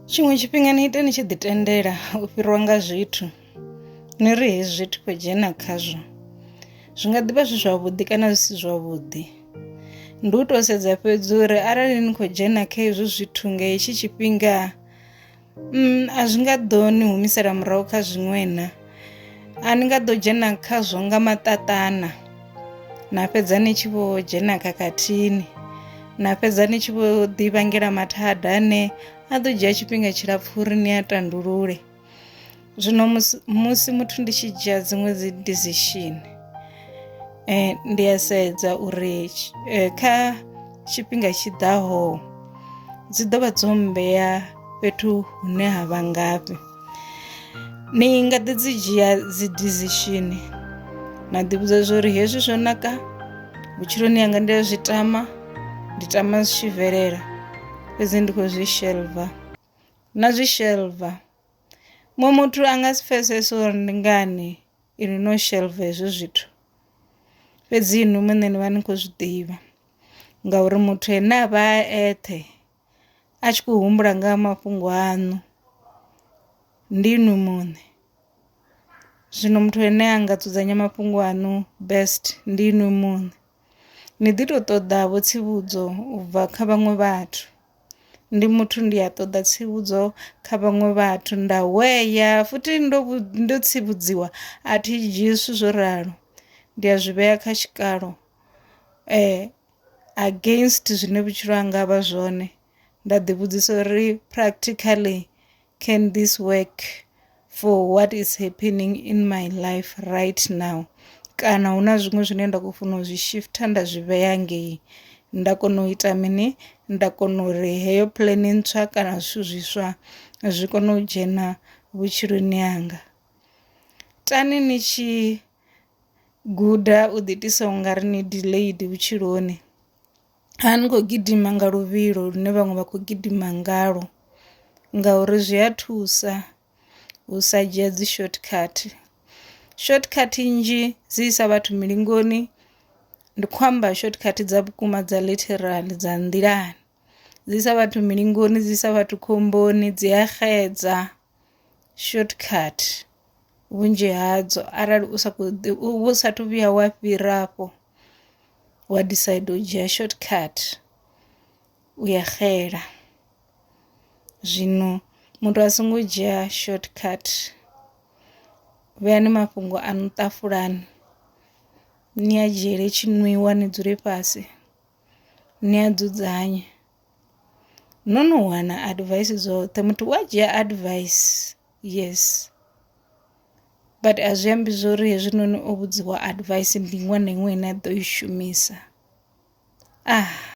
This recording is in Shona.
Tshiṅwe tshifhinga ni ite ni tshi ḓi tendela u fhiriwa nga zwithu ni ri hezwi zwithu khou dzhena khazwo zwi nga ḓivha zwi zwavhuḓi kana zwi si zwavhuḓi. Ndi u tou sedza fhedzi uri arali ni khou dzhena kha hezwo zwithu nga hetshi tshifhinga a zwi nga ḓo ni humisela murahu kha zwiṅwe na, a ni nga ḓo dzhena khazwo nga maṱaṱana na fhedza ni tshi vho dzhena khakhathini, na fhedza ni tshi vho ḓi vhangela mathada ane a ḓo dzhia tshifhinga tshilapfhu uri ni a tandulule. Zwino musi muthu ndi tshi dzhia dziṅwe dzi decision ndi a sedza uri kha tshifhinga tshiḓaho dzi ḓo vha dzo mmbea fhethu hune ha vha ngafhi. Ni nga ḓi dzi dzhia dzi decision na ḓi vhudza zwo ri hezwi zwo naka vhutshiloni hanga ndi a zwi tama, ndi tama zwi tshi bvelela fhedzi ndi khou zwi shelva na zwi shelva. Muṅwe muthu a nga si pfhesese uri ndi ngani ini no shelva hezwo zwithu fhedzi inwi muṋe ni vha ni khou zwi ḓivha ngauri muthu ane a vha a eṱhe a tshi khou humbula nga mafhungo aṋu ndi inwi muṋe. Zwino muthu ane a nga dzudzanya mafhungo aṋu best ndi inwi muṋe. Ni ḓi tou ṱoḓa vho tsivhudzo u bva kha vhaṅwe vhathu. Ndi muthu ndi a ṱoḓa tsivhudzo kha vhaṅwe vhathu, nda hweya futhi ndo tsivhudziwa a thi dzhii zwithu zwo ralo, ndi a zwi vhea kha tshikalo against zwine vhutshilo hanga vha zwone. Nda ḓi vhudzisa uri practically can this work for what is happening in my life right now, kana hu na zwiṅwe zwine nda khou funa u zwi shifter nda zwi vhea ngei nda kona u ita mini, nda kona uri heyo puḽane ntswa kana zwithu zwiswa zwi kone u dzhena vhutshiloni hanga. Tani ni tshi guda u ḓi itisa u nga ri ni delayed vhutshiloni, a ni khou gidima nga luvhilo lune vhaṅwe vha khou gidima ngalo ngauri zwi a thusa u sa dzhia dzi shortcut. Shortcut nnzhi dzi isa vhathu milingoni, ndi khou amba shortcut dza vhukuma dza literal dza nḓilani, dzi isa vhathu milingoni, dzi isa vhathu khomboni, dzi a xedza shortcut vhunzhi hadzo. Arali u sathu vhuya wa fhira afho wa decide u dzhia shortcut u ya xela. Zwino muthu a songo dzhia shortcut, vheani mafhungo aṋu ṱafulani, ni a dzhiele tshiṅwiwa ni dzule fhasi ni a dzudzanye. No no wana advice dzoṱhe, muthu u a dzhia advice yes, but a zwi ambi zwori hezwinoni o vhudziwa advice ndi iṅwe na iṅwe ine a ḓo i shumisa.